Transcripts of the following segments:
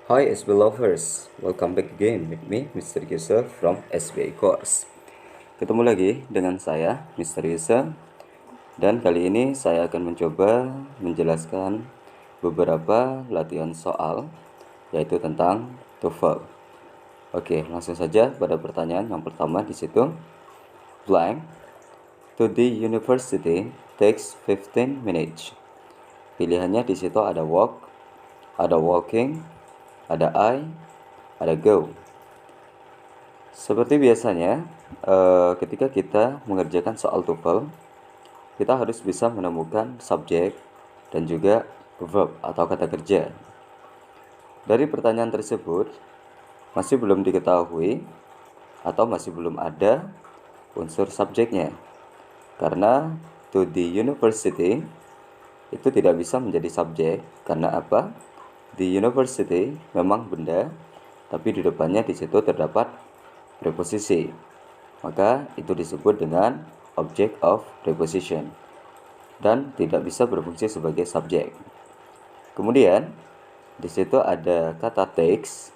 Hi SB lovers, welcome back again with me Mr. Yusuf from SBA Course. Ketemu lagi dengan saya Mr. Yusuf, dan kali ini saya akan mencoba menjelaskan beberapa latihan soal yaitu tentang TOEFL. Oke, langsung saja pada pertanyaan yang pertama di situ. Blank to the university takes 15 minutes. Pilihannya di situ ada walk, ada walking, ada I, ada go. Seperti biasanya, ketika kita mengerjakan soal TOEFL, kita harus bisa menemukan subjek dan juga verb atau kata kerja. Dari pertanyaan tersebut, masih belum diketahui atau masih belum ada unsur subjeknya. Karena to the university itu tidak bisa menjadi subjek. Karena apa? The university memang benda, tapi di depannya di situ terdapat preposisi. Maka itu disebut dengan object of preposition dan tidak bisa berfungsi sebagai subjek. Kemudian di situ ada kata takes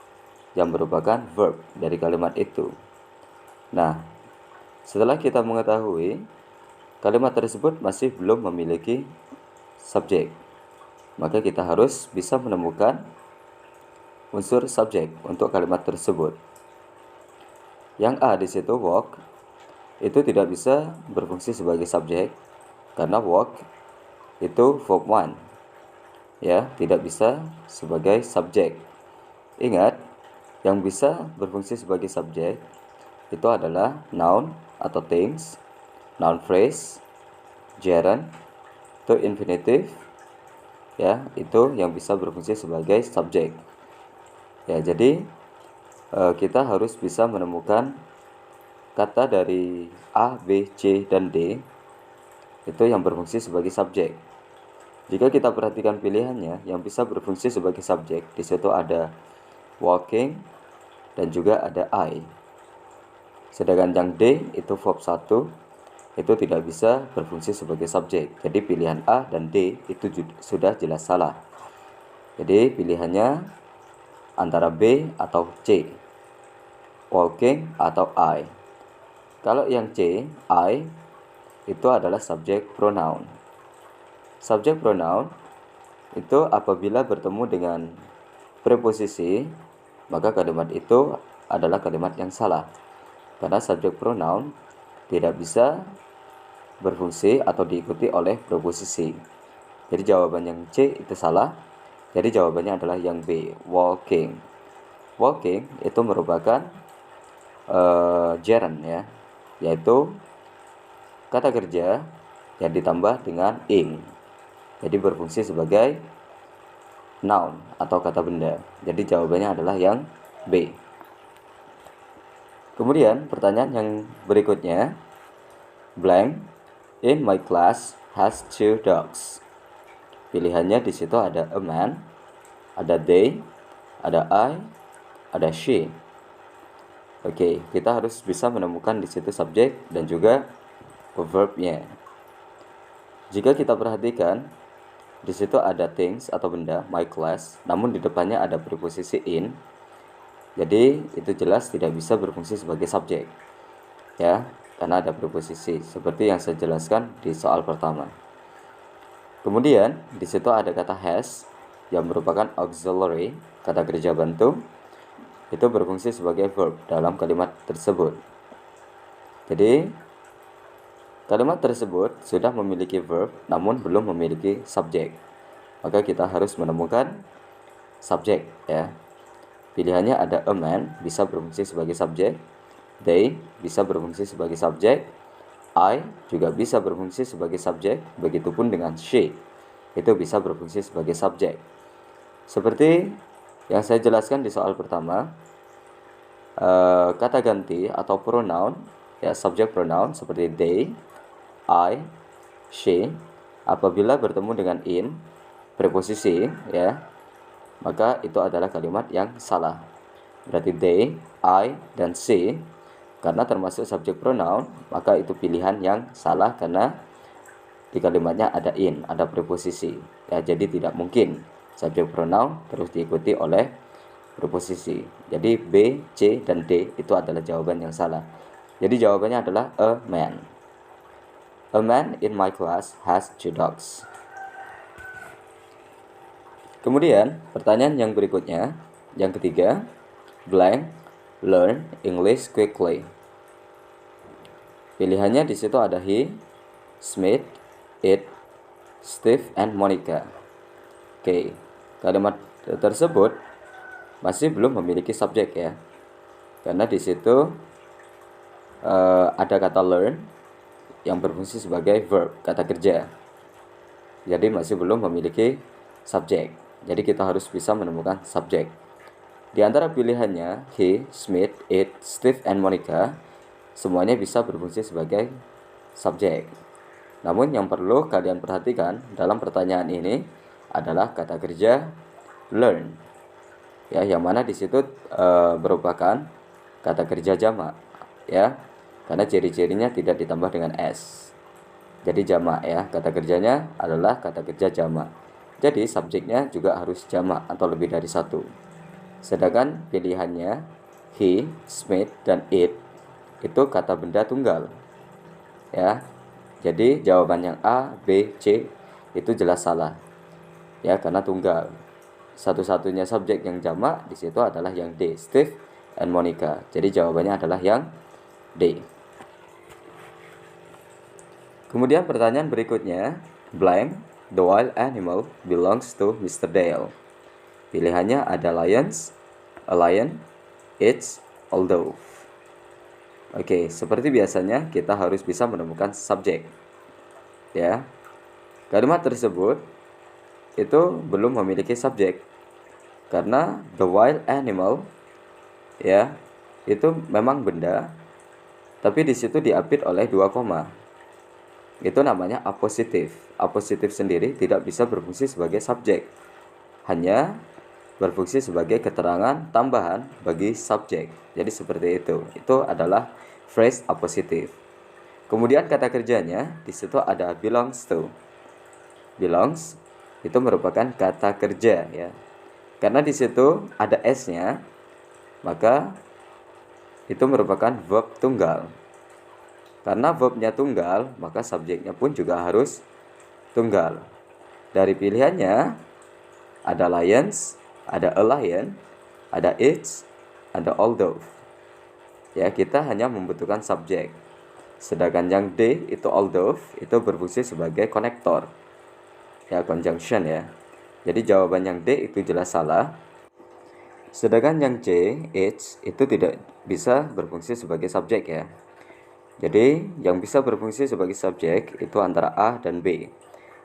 yang merupakan verb dari kalimat itu. Nah, setelah kita mengetahui kalimat tersebut masih belum memiliki subjek, maka kita harus bisa menemukan unsur subjek untuk kalimat tersebut. Yang A di situ walk itu tidak bisa berfungsi sebagai subjek karena walk itu verb 1. Ya, tidak bisa sebagai subjek. Ingat, yang bisa berfungsi sebagai subjek itu adalah noun atau things, noun phrase, gerund, to infinitive, ya, itu yang bisa berfungsi sebagai subjek. Ya, jadi kita harus bisa menemukan kata dari A, B, C, dan D itu yang berfungsi sebagai subjek. Jika kita perhatikan pilihannya, yang bisa berfungsi sebagai subjek di situ ada walking dan juga ada I. Sedangkan yang D itu verb 1 itu tidak bisa berfungsi sebagai subjek. Jadi pilihan A dan D itu sudah jelas salah. Jadi pilihannya antara B atau C, walking atau I. Kalau yang C, I, itu adalah subjek pronoun. Subjek pronoun itu apabila bertemu dengan preposisi, maka kalimat itu adalah kalimat yang salah. Karena subjek pronoun tidak bisa berfungsi atau diikuti oleh preposisi. Jadi jawaban yang C itu salah. Jadi jawabannya adalah yang B, walking. Walking itu merupakan gerund ya, yaitu kata kerja yang ditambah dengan ing. Jadi berfungsi sebagai noun atau kata benda. Jadi jawabannya adalah yang B. Kemudian pertanyaan yang berikutnya, blank in my class has 2 dogs. Pilihannya di situ ada a man, ada they, ada I, ada she. Oke, kita harus bisa menemukan di situ subjek dan juga verbnya. Jika kita perhatikan, di situ ada things atau benda, my class, namun di depannya ada preposisi in. Jadi itu jelas tidak bisa berfungsi sebagai subjek. Ya, karena ada preposisi seperti yang saya jelaskan di soal pertama. Kemudian di situ ada kata has yang merupakan auxiliary, kata kerja bantu. Itu berfungsi sebagai verb dalam kalimat tersebut. Jadi kalimat tersebut sudah memiliki verb namun belum memiliki subjek. Maka kita harus menemukan subjek ya. Pilihannya ada a man bisa berfungsi sebagai subjek, they bisa berfungsi sebagai subjek, I juga bisa berfungsi sebagai subjek, begitupun dengan she itu bisa berfungsi sebagai subjek. Seperti yang saya jelaskan di soal pertama, kata ganti atau pronoun ya, subjek pronoun seperti they, I, she apabila bertemu dengan in preposisi ya, maka itu adalah kalimat yang salah. Berarti they, I, dan she karena termasuk subjek pronoun, maka itu pilihan yang salah karena di kalimatnya ada in, ada preposisi ya, jadi tidak mungkin subjek pronoun terus diikuti oleh preposisi. Jadi B, C, dan D itu adalah jawaban yang salah. Jadi jawabannya adalah a man. A man in my class has 2 dogs. Kemudian pertanyaan yang berikutnya, yang ketiga, blank learn English quickly. Pilihannya di situ ada he, Smith, it, Steve, and Monica. Oke, kalimat tersebut masih belum memiliki subjek ya, karena di situ ada kata learn yang berfungsi sebagai verb, kata kerja. Jadi masih belum memiliki subjek. Jadi kita harus bisa menemukan subjek. Di antara pilihannya he, Smith, it, Steve, and Monica, semuanya bisa berfungsi sebagai subjek. Namun yang perlu kalian perhatikan dalam pertanyaan ini adalah kata kerja learn. Ya, yang mana di situ merupakan kata kerja jamak, ya. Karena ciri-cirinya tidak ditambah dengan s. Jadi jamak ya, kata kerjanya adalah kata kerja jamak. Jadi subjeknya juga harus jamak atau lebih dari satu. Sedangkan pilihannya he, Smith, dan it itu kata benda tunggal. Ya. Jadi jawaban yang A, B, C itu jelas salah. Ya, karena tunggal. Satu-satunya subjek yang jamak di situ adalah yang D, Steve and Monica. Jadi jawabannya adalah yang D. Kemudian pertanyaan berikutnya, blank the wild animal belongs to Mr. Dale. Pilihannya ada lions, a lion, it's, although. Oke, seperti biasanya kita harus bisa menemukan subjek. Ya. Kalimat tersebut itu belum memiliki subjek. Karena the wild animal ya, itu memang benda, tapi di situ diapit oleh 2 koma. Itu namanya apositif. Apositif sendiri tidak bisa berfungsi sebagai subjek. Hanya berfungsi sebagai keterangan tambahan bagi subjek. Jadi seperti itu. Itu adalah phrase apositif. Kemudian kata kerjanya di situ ada belongs to. Belongs itu merupakan kata kerja ya. Karena di situ ada s-nya, maka itu merupakan verb tunggal. Karena verbnya tunggal, maka subjeknya pun juga harus tunggal. Dari pilihannya ada lions, ada a lion, ada it's, ada although. Ya, kita hanya membutuhkan subjek. Sedangkan yang D itu although itu berfungsi sebagai konektor. Ya, conjunction ya. Jadi jawaban yang D itu jelas salah. Sedangkan yang C, it's, itu tidak bisa berfungsi sebagai subjek ya. Jadi yang bisa berfungsi sebagai subjek itu antara A dan B,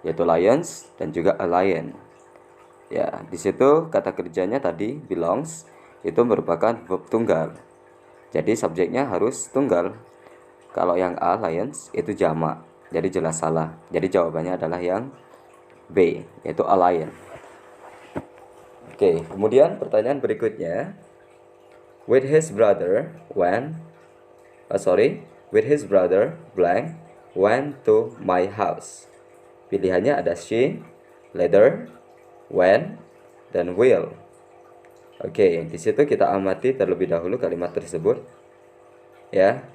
yaitu lions dan juga a lion. Ya, di situ kata kerjanya tadi belongs itu merupakan verb tunggal. Jadi subjeknya harus tunggal. Kalau yang A, lions, itu jamak. Jadi jelas salah. Jadi jawabannya adalah yang B, yaitu a lion. Oke, kemudian pertanyaan berikutnya. With his brother blank went to my house. Pilihannya ada she, leather, when, dan will. Oke, di situ kita amati terlebih dahulu kalimat tersebut. Ya,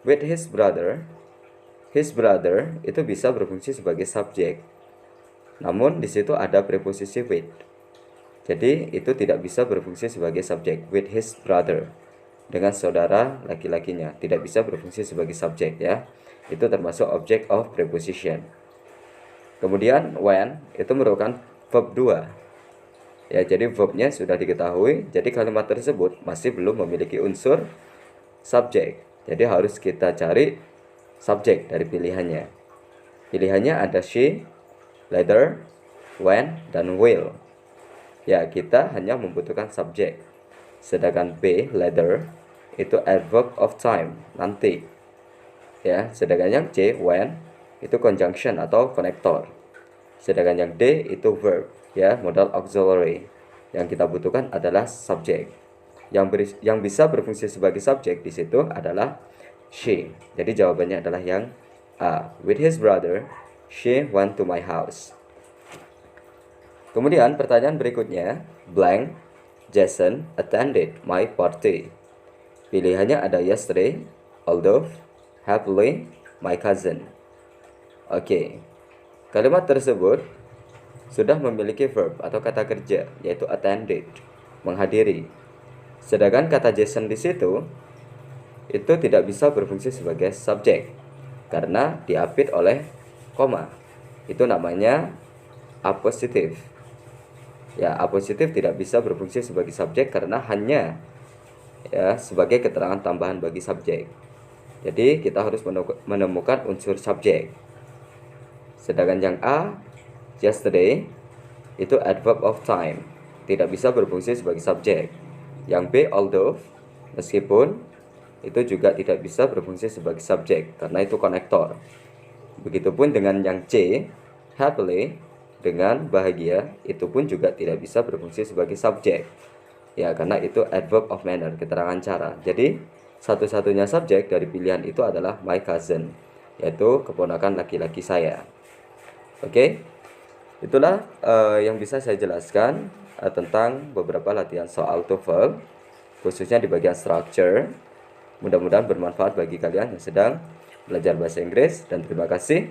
with his brother itu bisa berfungsi sebagai subjek. Namun di situ ada preposisi with. Jadi itu tidak bisa berfungsi sebagai subjek. With his brother, dengan saudara laki-lakinya, tidak bisa berfungsi sebagai subjek ya. Itu termasuk object of preposition. Kemudian when itu merupakan verb 2. Ya, jadi verbnya sudah diketahui. Jadi kalimat tersebut masih belum memiliki unsur subjek. Jadi harus kita cari subjek dari pilihannya. Pilihannya ada she, leather, when, dan will. Ya, kita hanya membutuhkan subjek. Sedangkan B, leather, itu adverb of time, nanti. Ya, sedangkan yang C, when, itu conjunction atau konektor. Sedangkan yang D itu verb, ya, modal auxiliary. Yang kita butuhkan adalah subjek. Yang bisa berfungsi sebagai subjek di situ adalah she. Jadi jawabannya adalah yang A. With his brother, she went to my house. Kemudian pertanyaan berikutnya, blank Jason attended my party. Pilihannya ada yesterday, although, happily, my cousin. Oke, kalimat tersebut sudah memiliki verb atau kata kerja, yaitu attended, menghadiri. Sedangkan kata Jason di situ itu tidak bisa berfungsi sebagai subjek karena diapit oleh koma. Itu namanya apositif. Ya, apositif tidak bisa berfungsi sebagai subjek karena hanya ya sebagai keterangan tambahan bagi subjek. Jadi kita harus menemukan unsur subjek. Sedangkan yang A, yesterday, itu adverb of time, tidak bisa berfungsi sebagai subjek. Yang B, although, meskipun, itu juga tidak bisa berfungsi sebagai subjek karena itu konektor. Begitupun dengan yang C, happily, dengan bahagia, itu pun juga tidak bisa berfungsi sebagai subjek. Ya, karena itu adverb of manner, keterangan cara. Jadi, satu-satunya subjek dari pilihan itu adalah my cousin, yaitu keponakan laki-laki saya. Oke, itulah yang bisa saya jelaskan tentang beberapa latihan soal TOEFL, khususnya di bagian structure. Mudah-mudahan bermanfaat bagi kalian yang sedang belajar bahasa Inggris, dan terima kasih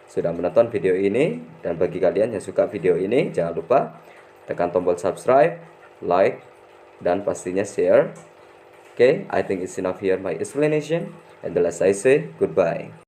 sudah menonton video ini. Dan bagi kalian yang suka video ini, jangan lupa tekan tombol subscribe, like, dan pastinya share. Okay, I think it's enough here my explanation, and the last I say goodbye.